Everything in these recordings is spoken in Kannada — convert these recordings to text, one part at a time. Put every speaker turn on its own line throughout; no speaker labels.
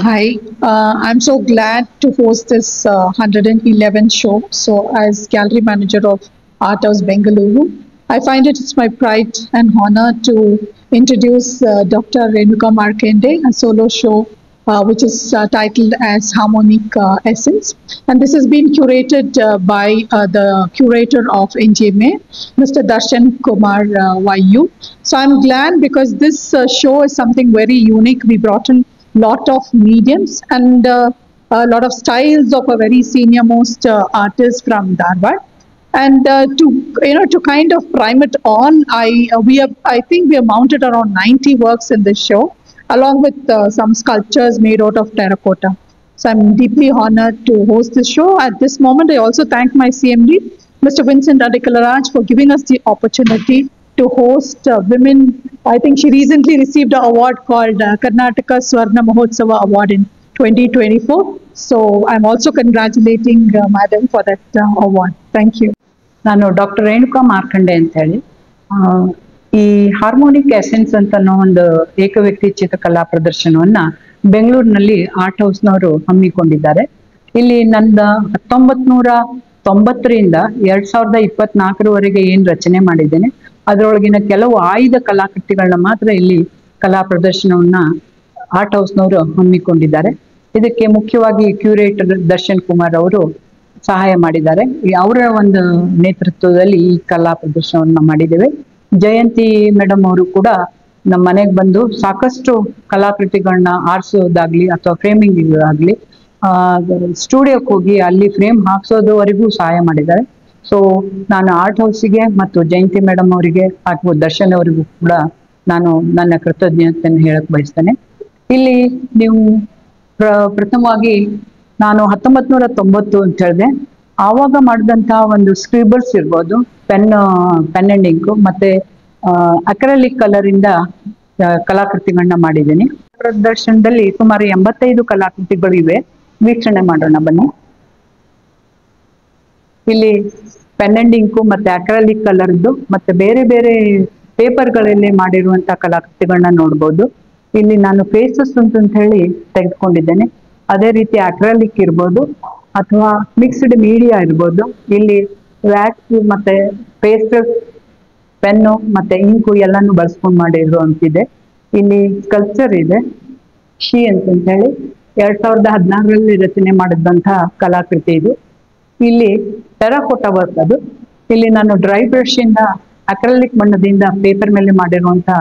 Hi, I'm so glad to host this 111 show. So, as gallery manager of Art House Bengaluru, I find it's my pride and honor to introduce Dr. Renuka Markende, a solo show which is titled as Harmonic Essence. And this has been curated by the curator of NGMA, Mr. Darshan Kumar YU. So I'm glad because this show is something very unique. We brought in lot of mediums and a lot of styles of a very senior most artist from Dharwad. And to kind of prime it on, I think we have mounted around 90 works in this show, along with some sculptures made out of terracotta. So I'm deeply honored to host this show. At this moment, I also thank my CMD, Mr. Vincent Adikalaraj, for giving us the opportunity to host women. I think she recently received an award called Karnataka Swarna Mahotsava Award in 2024. So I'm also congratulating Madam for that award. Thank you.
ನಾನು ಡಾಕ್ಟರ್ ರೇಣುಕಾ ಮಾರ್ಕಂಡೆ ಅಂತ ಹೇಳಿ ಈ ಹಾರ್ಮೋನಿಕ್ ಎಸೆನ್ಸ್ ಅಂತ ಅನ್ನೋ ಒಂದು ಏಕವ್ಯಕ್ತಿ ಚಿತ್ರಕಲಾ ಪ್ರದರ್ಶನವನ್ನ ಬೆಂಗಳೂರಿನಲ್ಲಿ ಆರ್ಟ್ ಹೌಸ್ನವರು ಹಮ್ಮಿಕೊಂಡಿದ್ದಾರೆ. ಇಲ್ಲಿ ನಂದ 1990ರಿಂದ 2024ರವರೆಗೆ ಏನ್ ರಚನೆ ಮಾಡಿದ್ದೇನೆ ಅದರೊಳಗಿನ ಕೆಲವು ಆಯ್ದ ಕಲಾಕೃತಿಗಳನ್ನ ಮಾತ್ರ ಇಲ್ಲಿ ಕಲಾ ಪ್ರದರ್ಶನವನ್ನ ಆರ್ಟ್ ಹೌಸ್ನವರು ಹಮ್ಮಿಕೊಂಡಿದ್ದಾರೆ. ಇದಕ್ಕೆ ಮುಖ್ಯವಾಗಿ ಕ್ಯೂರೇಟರ್ ದರ್ಶನ್ ಕುಮಾರ್ ಅವರು ಸಹಾಯ ಮಾಡಿದ್ದಾರೆ. ಅವರ ಒಂದು ನೇತೃತ್ವದಲ್ಲಿ ಈ ಕಲಾ ಪ್ರದರ್ಶನವನ್ನ ಮಾಡಿದ್ದೇವೆ. ಜಯಂತಿ ಮೇಡಮ್ ಅವರು ಕೂಡ ನಮ್ಮ ಮನೆಗೆ ಬಂದು ಸಾಕಷ್ಟು ಕಲಾಕೃತಿಗಳನ್ನ ಆರಿಸೋದಾಗ್ಲಿ ಅಥವಾ ಫ್ರೇಮಿಂಗ್ ಆಗ್ಲಿ ಸ್ಟುಡಿಯೋಕ್ಕೆ ಹೋಗಿ ಅಲ್ಲಿ ಫ್ರೇಮ್ ಹಾಕ್ಸೋದವರೆಗೂ ಸಹಾಯ ಮಾಡಿದ್ದಾರೆ. ಸೊ ನಾನು ಆರ್ಟ್ ಹೌಸಿಗೆ ಮತ್ತು ಜಯಂತಿ ಮೇಡಮ್ ಅವರಿಗೆ ಹಾಗೂ ದರ್ಶನ್ ಅವರಿಗೂ ಕೂಡ ನಾನು ನನ್ನ ಕೃತಜ್ಞತೆಯನ್ನು ಹೇಳಕ್ ಬಯಸ್ತೇನೆ. ಇಲ್ಲಿ ನೀವು ಪ್ರಥಮವಾಗಿ ನಾನು 1990 ಅಂತ ಹೇಳಿದೆ. ಆವಾಗ ಮಾಡಿದಂತಹ ಒಂದು ಸ್ಕ್ರಿಬಲ್ಸ್ ಇರ್ಬೋದು, ಪೆನ್ ಅಂಡ್ ಇಂಕ್ ಮತ್ತೆ ಅಕ್ರಲಿಕ್ ಕಲರ್ ಇಂದ ಕಲಾಕೃತಿಗಳನ್ನ ಮಾಡಿದ್ದೀನಿ. ಪ್ರದರ್ಶನದಲ್ಲಿ ಸುಮಾರು 85 ಕಲಾಕೃತಿಗಳಿವೆ. ವೀಕ್ಷಣೆ ಮಾಡೋಣ ಬನ್ನಿ. ಇಲ್ಲಿ ಪೆನ್ ಅಂಡ್ ಇಂಕು ಮತ್ತೆ ಅಕ್ರಲಿಕ್ ಕಲರ್ದು ಮತ್ತೆ ಬೇರೆ ಬೇರೆ ಪೇಪರ್ಗಳಲ್ಲಿ ಮಾಡಿರುವಂತಹ ಕಲಾಕೃತಿಗಳನ್ನ ನೋಡ್ಬೋದು. ಇಲ್ಲಿ ನಾನು ಫೇಸಸ್ ಅಂತ ಹೇಳಿ ತೆಗೆದುಕೊಂಡಿದ್ದೇನೆ. ಅದೇ ರೀತಿ ಅಕ್ರಲಿಕ್ ಇರ್ಬೋದು ಅಥವಾ ಮಿಕ್ಸ್ಡ್ ಮೀಡಿಯಾ ಇರ್ಬೋದು. ಇಲ್ಲಿ ವ್ಯಾಕ್ಸ್ ಮತ್ತೆ ಪೇಸ್ಟಲ್ ಪೆನ್ನು ಮತ್ತೆ ಇಂಕು ಎಲ್ಲಾನು ಬಳಸ್ಕೊಂಡು ಮಾಡಿರುವಂತಿದೆ. ಇಲ್ಲಿ ಸ್ಕಲ್ಪ್ಚರ್ ಇದೆ, ಶಿ ಅಂತ ಹೇಳಿ 2016ರಲ್ಲಿ ರಚನೆ ಮಾಡಿದಂತಹ ಕಲಾಕೃತಿ ಇದು. ಇಲ್ಲಿ ಟೆರಾಕೋಟಾ ವರ್ಕ್ ಅದು. ಇಲ್ಲಿ ನಾನು ಡ್ರೈ ಬ್ರಷ್ ಇಂದ ಅಕ್ರಲಿಕ್ ಬಣ್ಣದಿಂದ ಪೇಪರ್ ಮೇಲೆ ಮಾಡಿರುವಂತಹ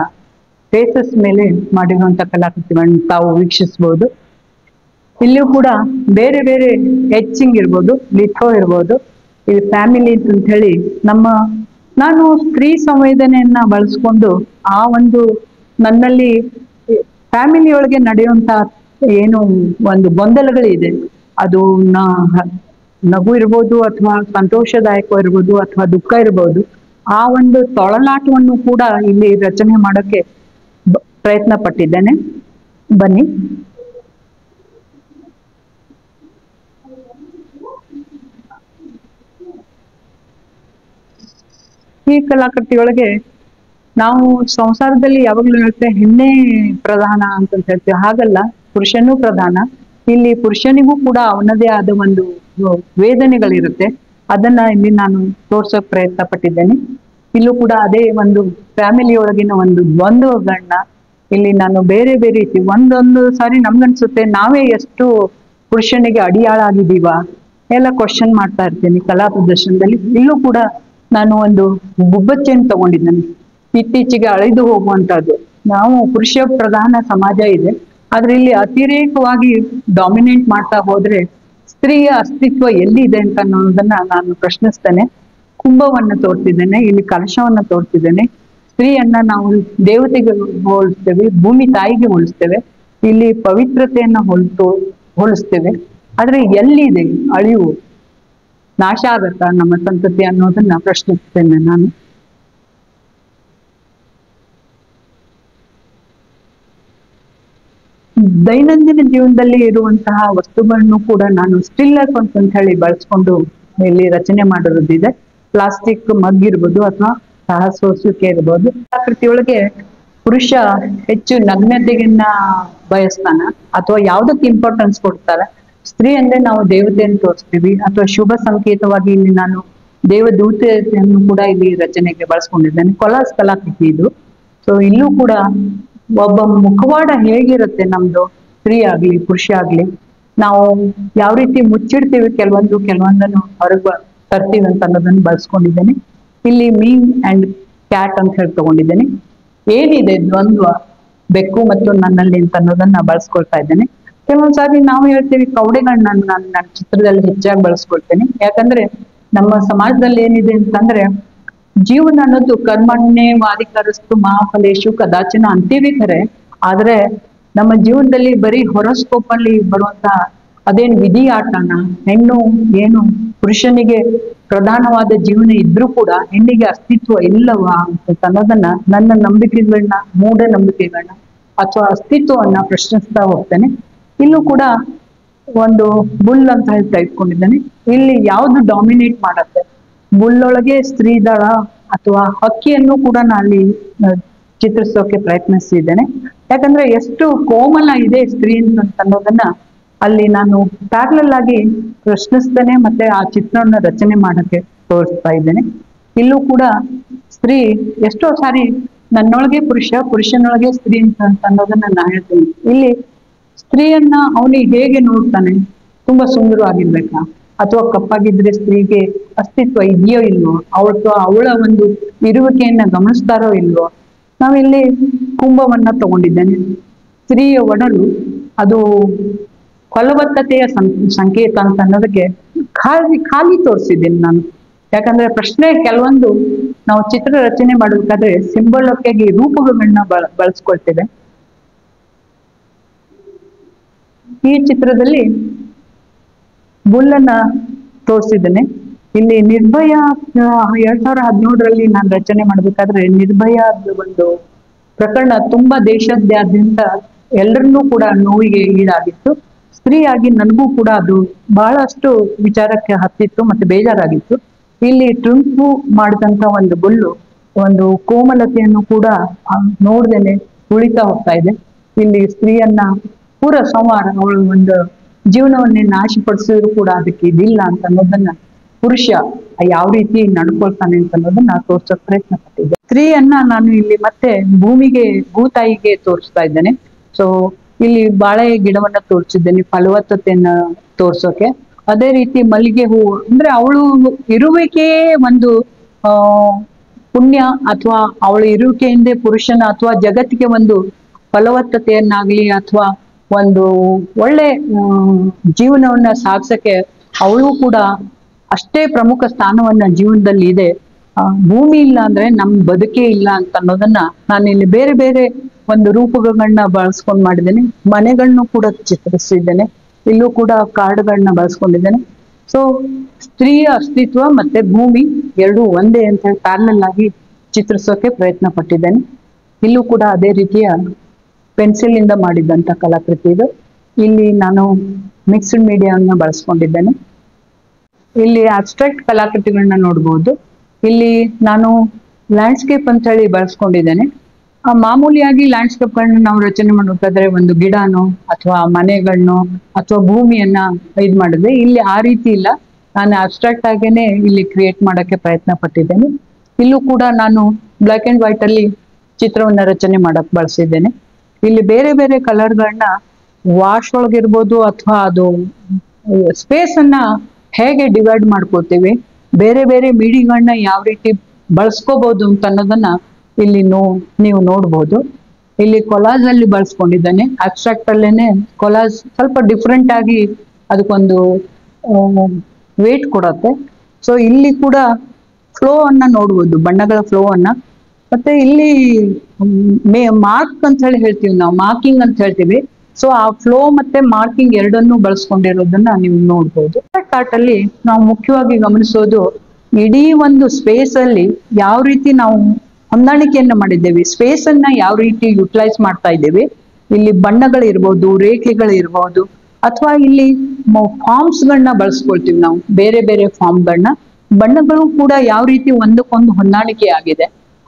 ಫೇಸಸ್ ಮೇಲೆ ಮಾಡಿರುವಂತಹ ಕಲಾಕೃತಿಗಳನ್ನ ತಾವು ವೀಕ್ಷಿಸಬಹುದು. ಇಲ್ಲಿಯೂ ಕೂಡ ಬೇರೆ ಬೇರೆ ಎಚ್ಚಿಂಗ್ ಇರ್ಬೋದು, ಲಿಥೋ ಇರ್ಬೋದು. ಇಲ್ಲಿ ಫ್ಯಾಮಿಲಿ ಅಂತ ಹೇಳಿ ನಾನು ಸ್ತ್ರೀ ಸಂವೇದನೆಯನ್ನ ಬಳಸ್ಕೊಂಡು ಆ ಒಂದು ನನ್ನಲ್ಲಿ ಫ್ಯಾಮಿಲಿ ಒಳಗೆ ನಡೆಯುವಂತ ಏನು ಒಂದು ಗೊಂದಲಗಳಿದೆ, ಅದು ನಗು ಇರ್ಬೋದು ಅಥವಾ ಸಂತೋಷದಾಯಕ ಇರ್ಬೋದು ಅಥವಾ ದುಃಖ ಇರ್ಬೋದು, ಆ ಒಂದು ತೊಳಲಾಟವನ್ನು ಕೂಡ ಇಲ್ಲಿ ರಚನೆ ಮಾಡೋಕ್ಕೆ ಪ್ರಯತ್ನ ಪಟ್ಟಿದ್ದೇನೆ. ಬನ್ನಿ. ಈ ಕಲಾಕೃತಿಯೊಳಗೆ ನಾವು ಸಂಸಾರದಲ್ಲಿ ಯಾವಾಗ್ಲೂ ಹೇಳ್ತೇವೆ ಹೆಣ್ಣೆ ಪ್ರಧಾನ ಅಂತ ಹೇಳ್ತೇವೆ. ಹಾಗಲ್ಲ, ಪುರುಷನೂ ಪ್ರಧಾನ. ಇಲ್ಲಿ ಪುರುಷನಿಗೂ ಕೂಡ ಅವನದೇ ಆದ ಒಂದು ವೇದನೆಗಳಿರುತ್ತೆ. ಅದನ್ನ ಇಲ್ಲಿ ನಾನು ತೋರ್ಸೋಕ್ ಪ್ರಯತ್ನ ಪಟ್ಟಿದ್ದೇನೆ. ಇಲ್ಲೂ ಕೂಡ ಅದೇ ಒಂದು ಫ್ಯಾಮಿಲಿಯೊಳಗಿನ ಒಂದು ದ್ವಂದ್ವಗಳನ್ನ ಇಲ್ಲಿ ನಾನು ಬೇರೆ ಬೇರೆ ರೀತಿ ಒಂದೊಂದು ಸಾರಿ ನಮ್ಗನ್ಸುತ್ತೆ ನಾವೇ ಎಷ್ಟು ಪುರುಷನಿಗೆ ಅಡಿಯಾಳಾಗಿದ್ದೀವ ಎಲ್ಲ ಕ್ವಶನ್ ಮಾಡ್ತಾ ಇರ್ತೀನಿ ಕಲಾ ಪ್ರದರ್ಶನದಲ್ಲಿ. ಇಲ್ಲೂ ಕೂಡ ನಾನು ಒಂದು ಗುಬ್ಬಚ್ಚೆಯನ್ನು ತಗೊಂಡಿದ್ದೇನೆ. ಇತ್ತೀಚೆಗೆ ಅಳಿದು ಹೋಗುವಂತದ್ದು. ನಾವು ಪುರುಷ ಪ್ರಧಾನ ಸಮಾಜ ಇದೆ, ಆದ್ರೆ ಇಲ್ಲಿ ಅತಿರೇಕವಾಗಿ ಡಾಮಿನೇಟ್ ಮಾಡ್ತಾ ಹೋದ್ರೆ ಸ್ತ್ರೀಯ ಅಸ್ತಿತ್ವ ಎಲ್ಲಿದೆ ಅಂತ ಅನ್ನೋದನ್ನ ನಾನು ಪ್ರಶ್ನಿಸ್ತೇನೆ. ಕುಂಭವನ್ನ ತೋರ್ತಿದ್ದೇನೆ, ಇಲ್ಲಿ ಕಲಶವನ್ನ ತೋರ್ತಿದ್ದೇನೆ. ಸ್ತ್ರೀಯನ್ನ ನಾವು ದೇವತೆಗೆ ಹೋಲಿಸ್ತೇವೆ, ಭೂಮಿ ತಾಯಿಗೆ ಹೋಲಿಸ್ತೇವೆ, ಇಲ್ಲಿ ಪವಿತ್ರತೆಯನ್ನ ಹೋಲಿಸ್ತೇವೆ. ಆದ್ರೆ ಎಲ್ಲಿದೆ ಅಳಿವು, ನಾಶ ಆಗತ್ತ ನಮ್ಮ ಸಂತತಿ ಅನ್ನೋದನ್ನ ಪ್ರಶ್ನಿಸ್ತೇನೆ ನಾನು. ದೈನಂದಿನ ಜೀವನದಲ್ಲಿ ಇರುವಂತಹ ವಸ್ತುಗಳನ್ನು ಕೂಡ ನಾನು ಸ್ಟಿಲ್ ಲೈಫ್ ಅಂತ ಹೇಳಿ ಬಳಸ್ಕೊಂಡು ಇಲ್ಲಿ ರಚನೆ ಮಾಡಿರೋದಿದೆ. ಪ್ಲಾಸ್ಟಿಕ್ ಮಗ್ ಇರ್ಬೋದು ಅಥವಾ ಸಹಸೋಸುವಿಕೆ ಇರ್ಬೋದು. ಆಕೃತಿಯೊಳಗೆ ಪುರುಷ ಹೆಚ್ಚು ನಗ್ನತೆಯನ್ನ ಬಯಸ್ತಾನ ಅಥವಾ ಯಾವ್ದಕ್ಕೆ ಇಂಪಾರ್ಟೆನ್ಸ್ ಕೊಡ್ತಾರೆ? ಸ್ತ್ರೀ ಅಂದ್ರೆ ನಾವು ದೇವತೆಯನ್ನು ತೋರಿಸ್ತೀವಿ, ಅಥವಾ ಶುಭ ಸಂಕೇತವಾಗಿ ಇಲ್ಲಿ ನಾನು ದೇವದೂತೆಯನ್ನು ಕೂಡ ಇಲ್ಲಿ ರಚನೆಗೆ ಬಳಸ್ಕೊಂಡಿದ್ದೇನೆ. ಕೊಲಾಸ್ ಕಲಾಕೃತಿ ಇದು. ಸೊ ಇಲ್ಲೂ ಕೂಡ ಒಬ್ಬ ಮುಖವಾಡ ಹೇಗಿರುತ್ತೆ ನಮ್ದು, ಸ್ತ್ರೀ ಆಗ್ಲಿ ಪುರುಷ ಆಗ್ಲಿ, ನಾವು ಯಾವ ರೀತಿ ಮುಚ್ಚಿಡ್ತೀವಿ ಕೆಲವೊಂದನ್ನು ಹೊರಗೆ ತರ್ತೀವಿ ಅಂತ ಅನ್ನೋದನ್ನು ಬಳಸ್ಕೊಂಡಿದ್ದೇನೆ. ಇಲ್ಲಿ ಮೀನ್ ಅಂಡ್ ಕ್ಯಾಟ್ ಅಂತ ಹೇಳಿ ತಗೊಂಡಿದ್ದೇನೆ. ಏನಿದೆ ದ್ವಂದ್ವ ಬೆಕ್ಕು ಮತ್ತು ನನ್ನಲ್ಲಿ ಅಂತ ಅನ್ನೋದನ್ನ ಬಳಸ್ಕೊಳ್ತಾ ಇದ್ದೇನೆ. ಕೆಲವೊಂದ್ಸಾರಿ ನಾವು ಹೇಳ್ತೀವಿ ಕವಡೆಗಳನ್ನ ನನ್ನ ಚಿತ್ರದಲ್ಲಿ ಹೆಚ್ಚಾಗಿ ಬಳಸ್ಕೊಳ್ತೇನೆ. ಯಾಕಂದ್ರೆ ನಮ್ಮ ಸಮಾಜದಲ್ಲಿ ಏನಿದೆ ಅಂತಂದ್ರೆ, ಜೀವನ ಅನ್ನೋದು ಕರ್ಮಣ್ಯೇವಾಧಿಕಾರಸ್ತು ಮಹಾಫಲೇಶು ಕದಾಚನ ಅಂತೀವಿ ಖರೆ, ಆದ್ರೆ ನಮ್ಮ ಜೀವನದಲ್ಲಿ ಬರೀ ಹೊರಸ್ಕೋಪ್ ಅಲ್ಲಿ ಬರುವಂತ ಅದೇನು ವಿಧಿ ಆಟನ, ಹೆಣ್ಣು ಏನು ಪುರುಷನಿಗೆ ಪ್ರಧಾನವಾದ ಜೀವನ ಇದ್ರೂ ಕೂಡ ಹೆಣ್ಣಿಗೆ ಅಸ್ತಿತ್ವ ಇಲ್ಲವಾ ಅಂತ ಅನ್ನೋದನ್ನ, ನನ್ನ ನಂಬಿಕೆಗಳನ್ನ, ಮೂಢನಂಬಿಕೆಗಳನ್ನ ಅಥವಾ ಅಸ್ತಿತ್ವವನ್ನ ಪ್ರಶ್ನಿಸ್ತಾ ಹೋಗ್ತೇನೆ. ಇಲ್ಲೂ ಕೂಡ ಒಂದು ಬುಲ್ ಅಂತ ಹೇಳಿ ತೆಗೆದುಕೊಂಡಿದ್ದೇನೆ. ಇಲ್ಲಿ ಯಾವ್ದು ಡಾಮಿನೇಟ್ ಮಾಡತ್ತೆ, ಬುಲ್ಲೊಳಗೆ ಸ್ತ್ರೀ ದಳ ಅಥವಾ ಹಕ್ಕಿಯನ್ನು ಕೂಡ ನಾನು ಅಲ್ಲಿ ಚಿತ್ರಿಸೋಕೆ ಪ್ರಯತ್ನಿಸಿದ್ದೇನೆ. ಯಾಕಂದ್ರೆ ಎಷ್ಟು ಕೋಮಲ ಇದೆ ಸ್ತ್ರೀ ಅಂತ ಅನ್ನೋದನ್ನ ಅಲ್ಲಿ ನಾನು ಪ್ಯಾರಲಲ್ ಆಗಿ ಪ್ರಶ್ನಿಸ್ತೇನೆ, ಮತ್ತೆ ಆ ಚಿತ್ರವನ್ನ ರಚನೆ ಮಾಡಕ್ಕೆ ತೋರಿಸ್ತಾ ಇದ್ದೇನೆ. ಇಲ್ಲೂ ಕೂಡ ಸ್ತ್ರೀ ಎಷ್ಟೋ ಸಾರಿ ನನ್ನೊಳಗೆ ಪುರುಷ, ಪುರುಷನೊಳಗೆ ಸ್ತ್ರೀ ಅಂತ ಅನ್ನೋದನ್ನ ನಾನು ಹೇಳ್ತೀನಿ. ಇಲ್ಲಿ ಸ್ತ್ರೀಯನ್ನ ಅವನಿಗೆ ಹೇಗೆ ನೋಡ್ತಾನೆ, ತುಂಬಾ ಸುಂದರವಾಗಿರ್ಬೇಕಾ, ಅಥವಾ ಕಪ್ಪಾಗಿದ್ರೆ ಸ್ತ್ರೀಗೆ ಅಸ್ತಿತ್ವ ಇದೆಯೋ ಇಲ್ವೋ, ಅವಳ ಒಂದು ಇರುವಿಕೆಯನ್ನ ಗಮನಿಸ್ತಾರೋ ಇಲ್ವೋ. ನಾವಿಲ್ಲಿ ಕುಂಭವನ್ನ ತಗೊಂಡಿದ್ದೇನೆ. ಸ್ತ್ರೀಯ ಒಡಲು ಅದು ಫಲವತ್ತತೆಯ ಸಂಕೇತ ಅಂತ ಅನ್ನೋದಕ್ಕೆ ಖಾಲಿ ತೋರಿಸಿದ್ದೀನಿ ನಾನು. ಯಾಕಂದ್ರೆ ಪ್ರಶ್ನೆ ಕೆಲವೊಂದು ನಾವು ಚಿತ್ರ ರಚನೆ ಮಾಡಬೇಕಾದ್ರೆ ಸಿಂಬಲಕ್ಕಾಗಿ ರೂಪಗಳನ್ನ ಬಳಸ್ಕೊಳ್ತೇವೆ. ಈ ಚಿತ್ರದಲ್ಲಿ ಬುಲ್ಲನ್ನ ತೋರಿಸಿದ್ದೇನೆ. ಇಲ್ಲಿ ನಿರ್ಭಯ 2017ರಲ್ಲಿ ನಾನು ರಚನೆ ಮಾಡ್ಬೇಕಾದ್ರೆ ನಿರ್ಭಯ ಒಂದು ಪ್ರಕರಣ ತುಂಬಾ ದೇಶಾದ್ಯಂತ ಎಲ್ಲರನ್ನೂ ಕೂಡ ನೋವಿಗೆ ಈಡಾಗಿತ್ತು. ಸ್ತ್ರೀಯಾಗಿ ನನಗೂ ಕೂಡ ಅದು ಬಹಳಷ್ಟು ವಿಚಾರಕ್ಕೆ ಹತ್ತಿತ್ತು ಮತ್ತೆ ಬೇಜಾರಾಗಿತ್ತು. ಇಲ್ಲಿ ಟ್ರಿಂಪು ಮಾಡಿದಂತ ಒಂದು ಬುಲ್ಲು ಒಂದು ಕೋಮಲತೆಯನ್ನು ಕೂಡ ನೋಡ್ದೇನೆ ಉಳಿತಾ ಹೋಗ್ತಾ ಇದೆ. ಇಲ್ಲಿ ಸ್ತ್ರೀಯನ್ನ ಪೂರ ಸಂಹಾರ, ಅವಳು ಒಂದು ಜೀವನವನ್ನೇ ನಾಶಪಡಿಸಿದ್ರು ಕೂಡ ಅದಕ್ಕೆ ಇದಿಲ್ಲ ಅಂತ ಅನ್ನೋದನ್ನ, ಪುರುಷ ಯಾವ ರೀತಿ ನಡ್ಕೊಳ್ತಾನೆ ಅಂತ ಅನ್ನೋದನ್ನ ತೋರ್ಸೋಕ್ ಪ್ರಯತ್ನ ಪಟ್ಟಿದ್ದೆ. ಸ್ತ್ರೀಯನ್ನ ನಾನು ಇಲ್ಲಿ ಮತ್ತೆ ಭೂತಾಯಿಗೆ ತೋರಿಸ್ತಾ ಇದ್ದೇನೆ. ಸೊ ಇಲ್ಲಿ ಬಾಳೆ ಗಿಡವನ್ನ ತೋರಿಸಿದ್ದೇನೆ ಫಲವತ್ತತೆಯನ್ನ ತೋರ್ಸೋಕೆ. ಅದೇ ರೀತಿ ಮಲ್ಲಿಗೆ ಹೂವು ಅಂದ್ರೆ ಅವಳು ಇರುವಿಕೆಯೇ ಒಂದು ಪುಣ್ಯ, ಅಥವಾ ಅವಳ ಇರುವಿಕೆಯಿಂದ ಪುರುಷನ ಅಥವಾ ಜಗತ್ತಿಗೆ ಒಂದು ಫಲವತ್ತತೆಯನ್ನಾಗ್ಲಿ ಅಥವಾ ಒಂದು ಒಳ್ಳೆ ಜೀವನವನ್ನ ಸಾಗಿಸಕ್ಕೆ ಅವಳು ಕೂಡ ಅಷ್ಟೇ ಪ್ರಮುಖ ಸ್ಥಾನವನ್ನ ಜೀವನದಲ್ಲಿ ಇದೆ. ಭೂಮಿ ಇಲ್ಲ ಅಂದ್ರೆ ನಮ್ ಬದುಕೇ ಇಲ್ಲ ಅಂತ ಅನ್ನೋದನ್ನ ನಾನು ಇಲ್ಲಿ ಬೇರೆ ಬೇರೆ ಒಂದು ರೂಪಗಳನ್ನ ಬಳಸ್ಕೊಂಡ್ ಮಾಡಿದ್ದೇನೆ. ಮನೆಗಳನ್ನು ಕೂಡ ಚಿತ್ರಿಸಿದ್ದೇನೆ. ಇಲ್ಲೂ ಕೂಡ ಕಾರ್ಡ್ಗಳನ್ನ ಬಳಸ್ಕೊಂಡಿದ್ದೇನೆ. ಸೊ ಸ್ತ್ರೀಯ ಅಸ್ತಿತ್ವ ಮತ್ತೆ ಭೂಮಿ ಎರಡು ಒಂದೇ ಅಂತ ಹೇಳಿ ಪ್ಯಾರಲಲ್ ಆಗಿ ಚಿತ್ರಿಸೋಕೆ ಪ್ರಯತ್ನ ಪಟ್ಟಿದ್ದೇನೆ. ಇಲ್ಲೂ ಕೂಡ ಅದೇ ರೀತಿಯ ಪೆನ್ಸಿಲ್ ಇಂದ ಮಾಡಿದಂತ ಕಲಾಕೃತಿ ಇದು. ಇಲ್ಲಿ ನಾನು ಮಿಕ್ಸ್ಡ್ ಮೀಡಿಯಾವನ್ನ ಬಳಸ್ಕೊಂಡಿದ್ದೇನೆ. ಇಲ್ಲಿ ಅಬ್ಸ್ಟ್ರಾಕ್ಟ್ ಕಲಾಕೃತಿಗಳನ್ನ ನೋಡ್ಬೋದು. ಇಲ್ಲಿ ನಾನು ಲ್ಯಾಂಡ್ಸ್ಕೇಪ್ ಅಂತ ಹೇಳಿ ಬಳಸ್ಕೊಂಡಿದ್ದೇನೆ. ಮಾಮೂಲಿಯಾಗಿ ಲ್ಯಾಂಡ್ಸ್ಕೇಪ್ಗಳನ್ನ ನಾವು ರಚನೆ ಮಾಡಬೇಕಾದ್ರೆ ಒಂದು ಗಿಡನೋ ಅಥವಾ ಮನೆಗಳನ್ನೋ ಅಥವಾ ಭೂಮಿಯನ್ನ ಇದು ಮಾಡಿದ್ರೆ, ಇಲ್ಲಿ ಆ ರೀತಿ ಇಲ್ಲ. ನಾನು ಅಬ್ಸ್ಟ್ರಾಕ್ಟ್ ಆಗೇನೆ ಇಲ್ಲಿ ಕ್ರಿಯೇಟ್ ಮಾಡಕ್ಕೆ ಪ್ರಯತ್ನ ಪಟ್ಟಿದ್ದೇನೆ. ಇಲ್ಲೂ ಕೂಡ ನಾನು ಬ್ಲಾಕ್ ಅಂಡ್ ವೈಟ್ ಅಲ್ಲಿ ಚಿತ್ರವನ್ನ ರಚನೆ ಮಾಡಕ್ ಬಳಸಿದ್ದೇನೆ. ಇಲ್ಲಿ ಬೇರೆ ಬೇರೆ ಕಲರ್ಗಳನ್ನ ವಾಶ್ ಒಳಗಿರ್ಬೋದು ಅಥವಾ ಅದು ಸ್ಪೇಸ್ ಅನ್ನ ಹೇಗೆ ಡಿವೈಡ್ ಮಾಡ್ಕೋತೀವಿ, ಬೇರೆ ಬೇರೆ ಮೀಡಿಯಾಗಳನ್ನ ಯಾವ ರೀತಿ ಬಳಸ್ಕೋಬಹುದು ಅಂತ ಅನ್ನೋದನ್ನ ಇಲ್ಲಿ ನೀವು ನೋಡ್ಬೋದು. ಇಲ್ಲಿ ಕೊಲಾಜ್ ಅಲ್ಲಿ ಬಳಸ್ಕೊಂಡಿದ್ದಾನೆ. ಅಬ್ಸ್ಟ್ರಾಕ್ಟ್ ಅಲ್ಲೇನೆ ಕೊಲಾಜ್ ಸ್ವಲ್ಪ ಡಿಫ್ರೆಂಟ್ ಆಗಿ ಅದಕ್ಕೊಂದು ವೇಟ್ ಕೊಡತ್ತೆ. ಸೊ ಇಲ್ಲಿ ಕೂಡ ಫ್ಲೋ ಅನ್ನ ನೋಡ್ಬೋದು, ಬಣ್ಣಗಳ ಫ್ಲೋ ಅನ್ನ. ಮತ್ತೆ ಇಲ್ಲಿ ಮಾರ್ಕ್ ಅಂತ ಹೇಳಿ ಹೇಳ್ತೀವಿ ನಾವು, ಮಾರ್ಕಿಂಗ್ ಅಂತ ಹೇಳ್ತೀವಿ. ಸೊ ಆ ಫ್ಲೋ ಮತ್ತೆ ಮಾರ್ಕಿಂಗ್ ಎರಡನ್ನೂ ಬಳಸ್ಕೊಂಡಿರೋದನ್ನ ನೀವು ನೋಡ್ಬೋದು. ಆರ್ಟ್ ಅಲ್ಲಿ ನಾವು ಮುಖ್ಯವಾಗಿ ಗಮನಿಸೋದು ಇಡೀ ಒಂದು ಸ್ಪೇಸ್ ಅಲ್ಲಿ ಯಾವ ರೀತಿ ನಾವು ಹೊಂದಾಣಿಕೆಯನ್ನ ಮಾಡಿದ್ದೇವೆ, ಸ್ಪೇಸ್ ಅನ್ನ ಯಾವ ರೀತಿ ಯುಟಿಲೈಸ್ ಮಾಡ್ತಾ ಇದ್ದೇವೆ. ಇಲ್ಲಿ ಬಣ್ಣಗಳಿರ್ಬೋದು, ರೇಖೆಗಳಿರ್ಬೋದು, ಅಥವಾ ಇಲ್ಲಿ ಫಾರ್ಮ್ಸ್ ಗಳನ್ನ ಬಳಸ್ಕೊಳ್ತೀವಿ ನಾವು, ಬೇರೆ ಬೇರೆ ಫಾರ್ಮ್ಗಳನ್ನ. ಬಣ್ಣಗಳು ಕೂಡ ಯಾವ ರೀತಿ ಒಂದಕ್ಕೊಂದು ಹೊಂದಾಣಿಕೆ ಆಗಿದೆ.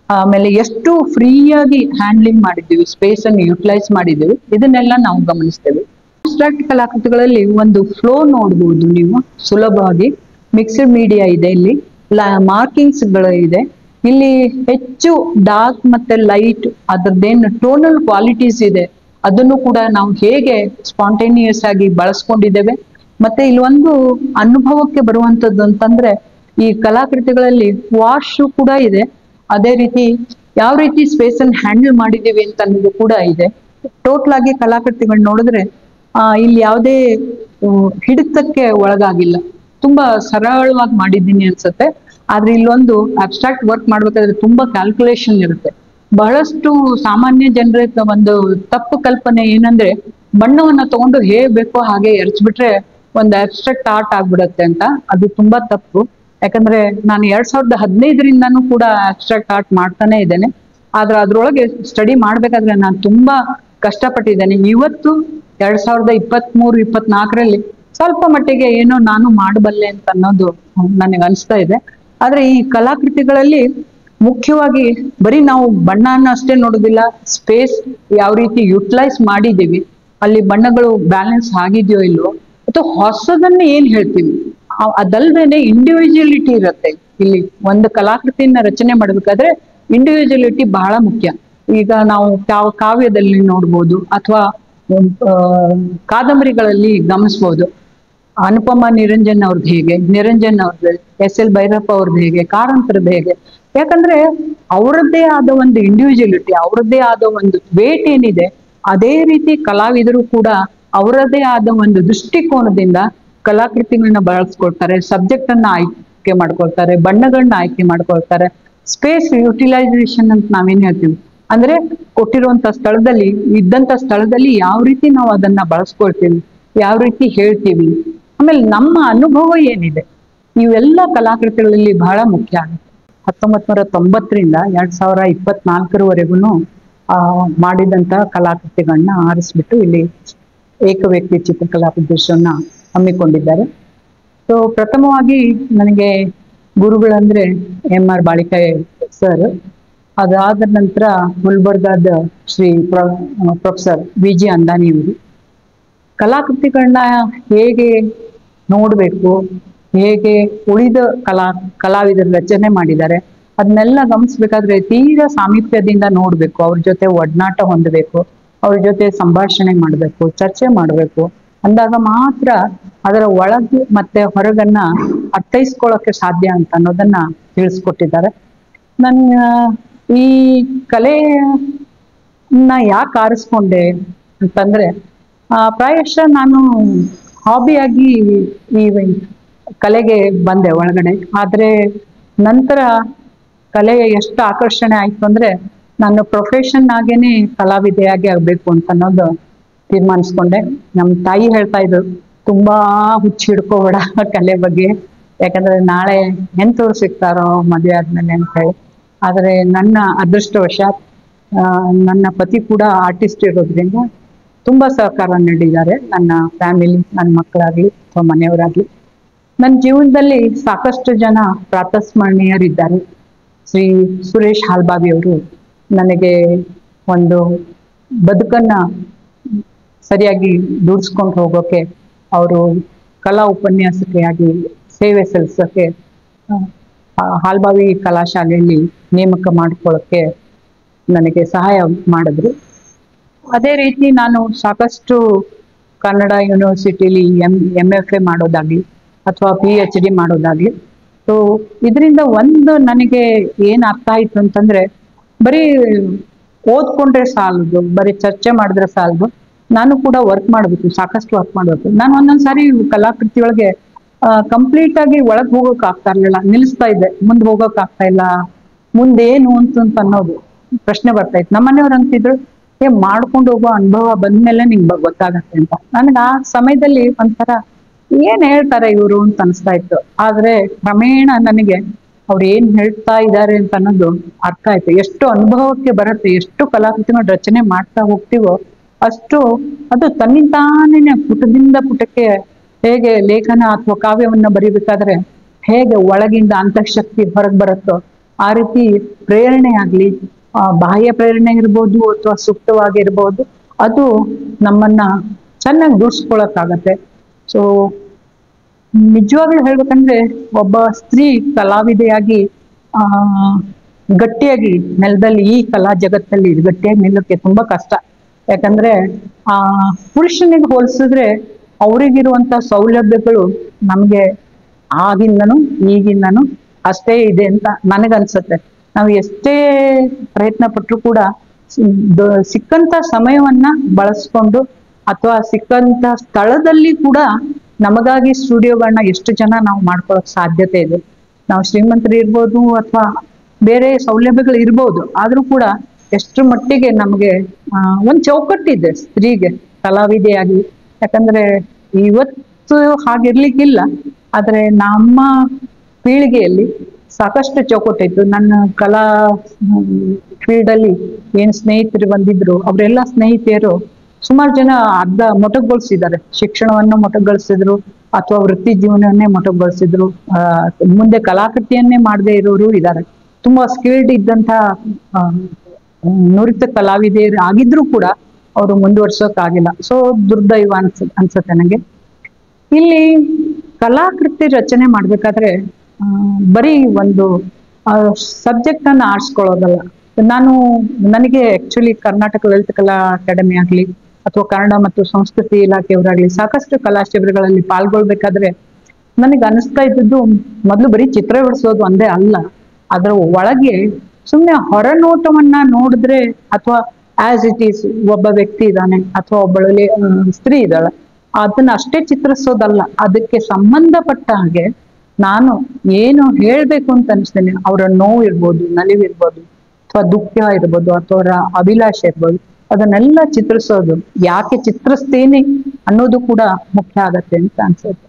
ಆಮೇಲೆ ಎಷ್ಟು ಫ್ರೀಯಾಗಿ ಹ್ಯಾಂಡ್ಲಿಂಗ್ ಮಾಡಿದ್ದೀವಿ, ಸ್ಪೇಸ್ ಅನ್ನು ಯುಟಿಲೈಸ್ ಮಾಡಿದ್ದೀವಿ, ಇದನ್ನೆಲ್ಲ ನಾವು ಗಮನಿಸ್ತೇವೆ. ಅಬ್ಸ್ಟ್ರಾಕ್ಟ್ ಕಲಾಕೃತಿಗಳಲ್ಲಿ ಒಂದು ಫ್ಲೋ ನೋಡ್ಬೋದು ನೀವು ಸುಲಭವಾಗಿ. ಮಿಕ್ಸ್ಡ್ ಮೀಡಿಯಾ ಇದೆ, ಇಲ್ಲಿ ಮಾರ್ಕಿಂಗ್ಸ್ ಗಳು ಇದೆ, ಇಲ್ಲಿ ಹೆಚ್ಚು ಡಾರ್ಕ್ ಮತ್ತೆ ಲೈಟ್ ಅದ್ರದ್ದೇನು ಟೋನಲ್ ಕ್ವಾಲಿಟೀಸ್ ಇದೆ ಅದನ್ನು ಕೂಡ ನಾವು ಹೇಗೆ ಸ್ಪಾಂಟೇನಿಯಸ್ ಆಗಿ ಬಳಸ್ಕೊಂಡಿದ್ದೇವೆ. ಮತ್ತೆ ಇಲ್ಲಿ ಒಂದು ಅನುಭವಕ್ಕೆ ಬರುವಂತದ್ದು ಅಂತಂದ್ರೆ ಈ ಕಲಾಕೃತಿಗಳಲ್ಲಿ ವಾಶ್ ಕೂಡ ಇದೆ, ಅದೇ ರೀತಿ ಯಾವ ರೀತಿ ಸ್ಪೇಸ್ ಅನ್ನು ಹ್ಯಾಂಡಲ್ ಮಾಡಿದೀವಿ ಅಂತ ಅನ್ನೋದು ಕೂಡ ಇದೆ. ಟೋಟಲ್ ಆಗಿ ಕಲಾಕೃತಿಗಳು ನೋಡಿದ್ರೆ ಇಲ್ಲಿ ಯಾವುದೇ ಹಿಡಿತಕ್ಕೆ ಒಳಗಾಗಿಲ್ಲ, ತುಂಬಾ ಸರಳವಾಗಿ ಮಾಡಿದ್ದೀನಿ ಅನ್ಸುತ್ತೆ. ಆದ್ರೆ ಇಲ್ಲೊಂದು ಅಬ್ಸ್ಟ್ರಾಕ್ಟ್ ವರ್ಕ್ ಮಾಡ್ಬೇಕಾದ್ರೆ ತುಂಬಾ ಕ್ಯಾಲ್ಕುಲೇಷನ್ ಇರುತ್ತೆ. ಬಹಳಷ್ಟು ಸಾಮಾನ್ಯ ಜನರ ಒಂದು ತಪ್ಪು ಕಲ್ಪನೆ ಏನಂದ್ರೆ ಬಣ್ಣವನ್ನ ತಗೊಂಡು ಹೇಗ್ ಬೇಕೋ ಹಾಗೆ ಎರಚ್ಬಿಟ್ರೆ ಒಂದು ಅಬ್ಸ್ಟ್ರಾಕ್ಟ್ ಆರ್ಟ್ ಆಗ್ಬಿಡತ್ತೆ ಅಂತ. ಅದು ತುಂಬಾ ತಪ್ಪು. ಯಾಕಂದ್ರೆ ನಾನು 2015 ಕೂಡ ಅಬ್ಸ್ಟ್ರಾಕ್ಟ್ ಆರ್ಟ್ ಮಾಡ್ತಾನೆ ಇದ್ದೇನೆ. ಆದ್ರೆ ಅದ್ರೊಳಗೆ ಸ್ಟಡಿ ಮಾಡ್ಬೇಕಾದ್ರೆ ನಾನು ತುಂಬಾ ಕಷ್ಟಪಟ್ಟಿದ್ದೇನೆ. ಇವತ್ತು 2023-24 ಸ್ವಲ್ಪ ಮಟ್ಟಿಗೆ ಏನೋ ನಾನು ಮಾಡಬಲ್ಲೆ ಅಂತ ಅನ್ನೋದು ನನಗೆ ಅನಿಸ್ತಾ ಇದೆ. ಆದ್ರೆ ಈ ಕಲಾಕೃತಿಗಳಲ್ಲಿ ಮುಖ್ಯವಾಗಿ ಬರೀ ನಾವು ಬಣ್ಣನ ಅಷ್ಟೇ ನೋಡೋದಿಲ್ಲ, ಸ್ಪೇಸ್ ಯಾವ ರೀತಿ ಯುಟಿಲೈಸ್ ಮಾಡಿದೀವಿ, ಅಲ್ಲಿ ಬಣ್ಣಗಳು ಬ್ಯಾಲೆನ್ಸ್ ಆಗಿದೆಯೋ ಇಲ್ವೋ, ಅಥವಾ ಹೊಸದನ್ನ ಏನ್ ಹೇಳ್ತೀವಿ ಅದಲ್ದೇನೆ ಇಂಡಿವಿಜುವಲಿಟಿ ಇರುತ್ತೆ. ಇಲ್ಲಿ ಒಂದು ಕಲಾಕೃತಿಯನ್ನ ರಚನೆ ಮಾಡ್ಬೇಕಾದ್ರೆ ಇಂಡಿವಿಜುವಲಿಟಿ ಬಹಳ ಮುಖ್ಯ. ಈಗ ನಾವು ಕಾವ್ಯದಲ್ಲಿ ನೋಡ್ಬೋದು ಅಥವಾ ಕಾದಂಬರಿಗಳಲ್ಲಿ ಗಮನಿಸ್ಬೋದು. ಅನುಪಮ ನಿರಂಜನ್ ಅವ್ರದ್ದು ಹೇಗೆ, ನಿರಂಜನ್ ಅವ್ರದ್ದು, SL ಭೈರಪ್ಪ ಅವ್ರದ್ದು ಹೇಗೆ, ಕಾರಂತರದ್ದು ಹೇಗೆ. ಯಾಕಂದ್ರೆ ಅವರದ್ದೇ ಆದ ಒಂದು ಇಂಡಿವಿಜುವಲಿಟಿ, ಅವರದ್ದೇ ಆದ ಒಂದು ವೇಟ್ ಏನಿದೆ, ಅದೇ ರೀತಿ ಕಲಾವಿದರು ಕೂಡ ಅವರದೇ ಆದ ಒಂದು ದೃಷ್ಟಿಕೋನದಿಂದ ಕಲಾಕೃತಿಗಳನ್ನ ಬಳಸ್ಕೊಳ್ತಾರೆ, ಸಬ್ಜೆಕ್ಟ್ ಅನ್ನ ಆಯ್ಕೆ ಮಾಡ್ಕೊಳ್ತಾರೆ, ಬಣ್ಣಗಳನ್ನ ಆಯ್ಕೆ ಮಾಡ್ಕೊಳ್ತಾರೆ. ಸ್ಪೇಸ್ ಯುಟಿಲೈಸೇಷನ್ ಅಂತ ನಾವೇನ್ ಹೇಳ್ತೀವಿ ಅಂದ್ರೆ ಕೊಟ್ಟಿರುವಂತ ಸ್ಥಳದಲ್ಲಿ ಇದ್ದಂತ ಸ್ಥಳದಲ್ಲಿ ಯಾವ ರೀತಿ ನಾವು ಅದನ್ನ ಬಳಸ್ಕೊಳ್ತೀವಿ, ಯಾವ ರೀತಿ ಹೇಳ್ತೀವಿ, ಆಮೇಲೆ ನಮ್ಮ ಅನುಭವ ಏನಿದೆ, ಇವೆಲ್ಲ ಕಲಾಕೃತಿಗಳಲ್ಲಿ ಬಹಳ ಮುಖ್ಯ ಆಗುತ್ತೆ. 1990ರಿಂದ 2024 ಮಾಡಿದಂತ ಕಲಾಕೃತಿಗಳನ್ನ ಆರಿಸ್ಬಿಟ್ಟು ಇಲ್ಲಿ ಏಕ ವ್ಯಕ್ತಿ ಚಿತ್ರಕಲಾ ಪ್ರದರ್ಶನ ಹಮ್ಮಿಕೊಂಡಿದ್ದಾರೆ. ಸೊ ಪ್ರಥಮವಾಗಿ ನನಗೆ ಗುರುಗಳಂದ್ರೆ MR ಬಾಳಿಕಾಯಿ ಸರ್, ಅದಾದ ನಂತರ ಗುಲ್ಬರ್ಗಾದ ಶ್ರೀ ಪ್ರೊಫೆಸರ್ VG ಅಂದಾನಿ ಇವರು. ಕಲಾಕೃತಿಗಳನ್ನ ಹೇಗೆ ನೋಡ್ಬೇಕು, ಹೇಗೆ ಉಳಿದ ಕಲಾವಿದರು ರಚನೆ ಮಾಡಿದ್ದಾರೆ ಅದನ್ನೆಲ್ಲ ಗಮನಿಸ್ಬೇಕಾದ್ರೆ ತೀರಾ ಸಾಮೀಪ್ಯದಿಂದ ನೋಡ್ಬೇಕು, ಅವ್ರ ಜೊತೆ ಒಡನಾಟ ಹೊಂದಬೇಕು, ಅವ್ರ ಜೊತೆ ಸಂಭಾಷಣೆ ಮಾಡ್ಬೇಕು, ಚರ್ಚೆ ಮಾಡ್ಬೇಕು. ಅಂದಾಗ ಮಾತ್ರ ಅದರ ಒಳಗೆ ಮತ್ತೆ ಹೊರಗನ್ನ ಅರ್ಥೈಸ್ಕೊಳ್ಳೋಕೆ ಸಾಧ್ಯ ಅಂತ ಅನ್ನೋದನ್ನ ತಿಳಿಸ್ಕೊಟ್ಟಿದ್ದಾರೆ. ನನ್ನ ಈ ಕಲೆಯನ್ನ ಯಾಕೆ ಆರಿಸ್ಕೊಂಡೆ ಅಂತಂದ್ರೆ ಪ್ರಾಯಶಃ ನಾನು ಹಾಬಿಯಾಗಿ ಈ ಕಲೆಗೆ ಬಂದೆ ಒಳಗಡೆ. ಆದ್ರೆ ನಂತರ ಕಲೆ ಎಷ್ಟು ಆಕರ್ಷಣೆ ಆಯ್ತು ಅಂದ್ರೆ ನಾನು ಪ್ರೊಫೆಷನ್ ಆಗೇನೆ ಕಲಾವಿದೆಯಾಗಿ ಆಗ್ಬೇಕು ಅಂತ ಅನ್ನೋದು ತೀರ್ಮಾನಿಸ್ಕೊಂಡೆ. ನಮ್ಮ ತಾಯಿ ಹೇಳ್ತಾ ಇದ್ರು, ತುಂಬಾ ಹುಚ್ಚಿ ಹಿಡ್ಕೋಬೇಡ ಕಲೆ ಬಗ್ಗೆ, ಯಾಕಂದ್ರೆ ನಾಳೆ ಎಂತವ್ರು ಸಿಗ್ತಾರೋ ಮದುವೆ ಆದ್ಮೇಲೆ ಅಂತ ಹೇಳಿ. ಆದ್ರೆ ನನ್ನ ಅದೃಷ್ಟವಶಾತ್ ನನ್ನ ಪತಿ ಕೂಡ ಆರ್ಟಿಸ್ಟ್ ಇರೋದ್ರಿಂದ ತುಂಬಾ ಸಹಕಾರ ನೀಡಿದ್ದಾರೆ. ನನ್ನ ಫ್ಯಾಮಿಲಿ, ನನ್ನ ಮಕ್ಕಳಾಗ್ಲಿ ಅಥವಾ ಮನೆಯವರಾಗ್ಲಿ. ನನ್ನ ಜೀವನದಲ್ಲಿ ಸಾಕಷ್ಟು ಜನ ಪ್ರಾತಸ್ಮರಣೀಯರಿದ್ದಾರೆ. ಶ್ರೀ ಸುರೇಶ್ ಹಾಲ್ಬಾವಿ ಅವರು ನನಗೆ ಒಂದು ಬದುಕನ್ನ ಸರಿಯಾಗಿ ದುಡಿಸ್ಕೊಂಡು ಹೋಗೋಕೆ, ಅವರು ಕಲಾ ಉಪನ್ಯಾಸಕಿಯಾಗಿ ಸೇವೆ ಸಲ್ಲಿಸೋಕೆ ಹಾಲ್ಬಾವಿ ಕಲಾಶಾಲೆಯಲ್ಲಿ ನೇಮಕ ಮಾಡ್ಕೊಳ್ಳೋಕೆ ನನಗೆ ಸಹಾಯ ಮಾಡಿದ್ರು. ಅದೇ ರೀತಿ ನಾನು ಸಾಕಷ್ಟು ಕನ್ನಡ ಯೂನಿವರ್ಸಿಟಿಲಿ MFA ಮಾಡೋದಾಗ್ಲಿ ಅಥವಾ PhD ಮಾಡೋದಾಗ್ಲಿ. ಸೊ ಇದರಿಂದ ಒಂದು ನನಗೆ ಏನ್ ಅರ್ಥ ಆಯ್ತು ಅಂತಂದ್ರೆ ಬರೀ ಓದ್ಕೊಂಡ್ರೆ ಸಾಲದು, ಬರೀ ಚರ್ಚೆ ಮಾಡಿದ್ರೆ ಸಾಲದು, ನಾನು ಕೂಡ ವರ್ಕ್ ಮಾಡ್ಬೇಕು, ಸಾಕಷ್ಟು ವರ್ಕ್ ಮಾಡ್ಬೇಕು. ನಾನು ಒಂದೊಂದ್ಸಾರಿ ಕಲಾಕೃತಿ ಒಳಗೆ ಕಂಪ್ಲೀಟ್ ಆಗಿ ಒಳಗ್ ಹೋಗೋಕ್ ಆಗ್ತಾ ಇರ್ಲಿಲ್ಲ, ನಿಲ್ಲಿಸ್ತಾ ಇದ್ದೆ, ಮುಂದೆ ಹೋಗೋಕ್ ಆಗ್ತಾ ಇಲ್ಲ, ಮುಂದೇನು ಅಂತ ಅನ್ನೋದು ಪ್ರಶ್ನೆ ಬರ್ತಾ ಇತ್ತು. ನಮ್ಮನೆಯವ್ರು ಅಂತಿದ್ರು, ಮಾಡ್ಕೊಂಡು ಹೋಗೋ ಅನುಭವ ಬಂದ್ಮೇಲೆ ನಿಂಗೆ ಗೊತ್ತಾಗತ್ತೆ ಅಂತ. ನನಗೆ ಆ ಸಮಯದಲ್ಲಿ ಒಂಥರ ಏನ್ ಹೇಳ್ತಾರೆ ಇವರು ಅಂತ ಅನಿಸ್ತಾ ಇತ್ತು. ಆದ್ರೆ ಕ್ರಮೇಣ ನನಗೆ ಅವ್ರು ಏನ್ ಹೇಳ್ತಾ ಇದ್ದಾರೆ ಅಂತ ಅನ್ನೋದು ಅರ್ಥ ಆಯ್ತು. ಎಷ್ಟು ಅನುಭವಕ್ಕೆ ಬರುತ್ತೆ, ಎಷ್ಟು ಕಲಾಕೃತಿನ ರಚನೆ ಮಾಡ್ತಾ ಹೋಗ್ತೀವೋ ಅಷ್ಟು ಅದು ತನ್ನಿಂತಾನೇ ಪುಟದಿಂದ ಪುಟಕ್ಕೆ ಹೇಗೆ ಲೇಖನ ಅಥವಾ ಕಾವ್ಯವನ್ನ ಬರೀಬೇಕಾದ್ರೆ ಹೇಗೆ ಒಳಗಿಂದ ಅಂತಃಶಕ್ತಿ ಹೊರಗೆ ಬರುತ್ತೋ ಆ ರೀತಿ ಪ್ರೇರಣೆ ಆಗ್ಲಿ, ಬಾಹ್ಯ ಪ್ರೇರಣೆ ಇರ್ಬೋದು ಅಥವಾ ಸೂಕ್ತವಾಗಿರ್ಬೋದು, ಅದು ನಮ್ಮನ್ನ ಚೆನ್ನಾಗಿ ದುಡಿಸ್ಕೊಳಕ್ಕಾಗತ್ತೆ. ಸೊ ನಿಜವಾಗ್ಲೂ ಹೇಳ್ಬೇಕಂದ್ರೆ ಒಬ್ಬ ಸ್ತ್ರೀ ಕಲಾವಿದೆಯಾಗಿ ಆ ಗಟ್ಟಿಯಾಗಿ ನೆಲದಲ್ಲಿ, ಈ ಕಲಾ ಜಗತ್ತಲ್ಲಿ ಗಟ್ಟಿಯಾಗಿ ನಿಲ್ಲೋಕೆ ತುಂಬಾ ಕಷ್ಟ. ಯಾಕಂದ್ರೆ ಆ ಪುರುಷನಿಗೆ ಹೋಲಿಸಿದ್ರೆ ಅವರಿಗಿರುವಂತ ಸೌಲಭ್ಯಗಳು ನಮ್ಗೆ ಆಗಿಂದನು ಈಗಿಂದನು ಅಷ್ಟೇ ಇದೆ ಅಂತ ನನಗನ್ಸುತ್ತೆ. ನಾವು ಎಷ್ಟೇ ಪ್ರಯತ್ನ ಪಟ್ಟರು ಕೂಡ ಸಿಕ್ಕಂತ ಸಮಯವನ್ನ ಬಳಸ್ಕೊಂಡು ಅಥವಾ ಸಿಕ್ಕಂತ ಸ್ಥಳದಲ್ಲಿ ಕೂಡ ನಮಗಾಗಿ ಸ್ಟುಡಿಯೋಗಳನ್ನ ಎಷ್ಟು ಜನ ನಾವು ಮಾಡ್ಕೊಳಕ್ ಸಾಧ್ಯತೆ ಇದೆ. ನಾವು ಶ್ರೀಮಂತರು ಇರ್ಬೋದು ಅಥವಾ ಬೇರೆ ಸೌಲಭ್ಯಗಳು ಇರ್ಬೋದು, ಆದ್ರೂ ಕೂಡ ಎಷ್ಟು ಮಟ್ಟಿಗೆ ನಮಗೆ ಒಂದ್ ಚೌಕಟ್ಟಿದೆ ಸ್ತ್ರೀಗೆ ಕಲಾವಿದೆಯಾಗಿ. ಯಾಕಂದ್ರೆ ಇವತ್ತು ಹಾಗಿರ್ಲಿಕ್ಕಿಲ್ಲ, ಆದ್ರೆ ನಮ್ಮ ಪೀಳಿಗೆಯಲ್ಲಿ ಸಾಕಷ್ಟು ಚೌಕಟ್ಟಿತ್ತು. ನನ್ನ ಕಲಾ ಫೀಲ್ಡ್ ಅಲ್ಲಿ ಏನ್ ಸ್ನೇಹಿತರು ಬಂದಿದ್ರು ಅವರೆಲ್ಲ ಸ್ನೇಹಿತೆಯರು ಸುಮಾರು ಜನ ಅರ್ಧ ಮೊಟಕುಗೊಳಿಸಿದ್ದಾರೆ, ಶಿಕ್ಷಣವನ್ನು ಮೊಟಕುಗೊಳಿಸಿದ್ರು ಅಥವಾ ವೃತ್ತಿ ಜೀವನವನ್ನೇ ಮೊಟಕುಗೊಳಿಸಿದ್ರು. ಮುಂದೆ ಕಲಾಕೃತಿಯನ್ನೇ ಮಾಡದೇ ಇರೋರು ಇದ್ದಾರೆ. ತುಂಬಾ ಸ್ಕಿಲ್ಡ್ ಇದ್ದಂತ ನುರಿತ ಕಲಾವಿದೆಯರು ಆಗಿದ್ರು ಕೂಡ ಅವರು ಮುಂದುವರ್ಸೋಕ್ಕಾಗಿಲ್ಲ. ಸೊ ದುರ್ದೈವ ಅನ್ಸುತ್ತೆ ನನಗೆ. ಇಲ್ಲಿ ಕಲಾಕೃತಿ ರಚನೆ ಮಾಡ್ಬೇಕಾದ್ರೆ ಬರೀ ಒಂದು ಸಬ್ಜೆಕ್ಟ್ ಅನ್ನ ಆರಿಸ್ಕೊಳ್ಳೋದಲ್ಲ. ನನಗೆ ಆಕ್ಚುಲಿ ಕರ್ನಾಟಕ ಲಲಿತ ಕಲಾ ಅಕಾಡೆಮಿ ಆಗ್ಲಿ ಅಥವಾ ಕನ್ನಡ ಮತ್ತು ಸಂಸ್ಕೃತಿ ಇಲಾಖೆಯವರಾಗ್ಲಿ ಸಾಕಷ್ಟು ಕಲಾ ಶಿಬಿರಗಳಲ್ಲಿ ಪಾಲ್ಗೊಳ್ಬೇಕಾದ್ರೆ ನನಗೆ ಅನಿಸ್ತಾ ಇದ್ದದ್ದು, ಮೊದಲು ಬರೀ ಚಿತ್ರ ಬಿಡಿಸೋದು ಒಂದೇ ಅಲ್ಲ, ಅದರ ಒಳಗೆ ಸುಮ್ಮನೆ ಹೊರನೋಟವನ್ನ ನೋಡಿದ್ರೆ ಅಥವಾ ಆಸ್ ಇಟ್ ಈಸ್ ಒಬ್ಬ ವ್ಯಕ್ತಿ ಇದ್ದಾನೆ ಅಥವಾ ಒಬ್ಬಳಲ್ಲಿ ಸ್ತ್ರೀ ಇದ್ದಾಳೆ ಅದನ್ನ ಅಷ್ಟೇ ಚಿತ್ರಿಸೋದಲ್ಲ, ಅದಕ್ಕೆ ಸಂಬಂಧಪಟ್ಟ ಹಾಗೆ ನಾನು ಏನು ಹೇಳ್ಬೇಕು ಅಂತ ಅನಿಸ್ತೇನೆ, ಅವರ ನೋವು ಇರ್ಬೋದು, ನಲಿವಿರ್ಬೋದು ಅಥವಾ ದುಃಖ ಇರ್ಬೋದು ಅಥವಾ ಅವರ ಅಭಿಲಾಷೆ ಇರ್ಬೋದು, ಅದನ್ನೆಲ್ಲ ಚಿತ್ರಿಸೋದು, ಯಾಕೆ ಚಿತ್ರಿಸ್ತೇನೆ ಅನ್ನೋದು ಕೂಡ ಮುಖ್ಯ ಆಗತ್ತೆ ಅಂತ ಅನ್ಸುತ್ತೆ.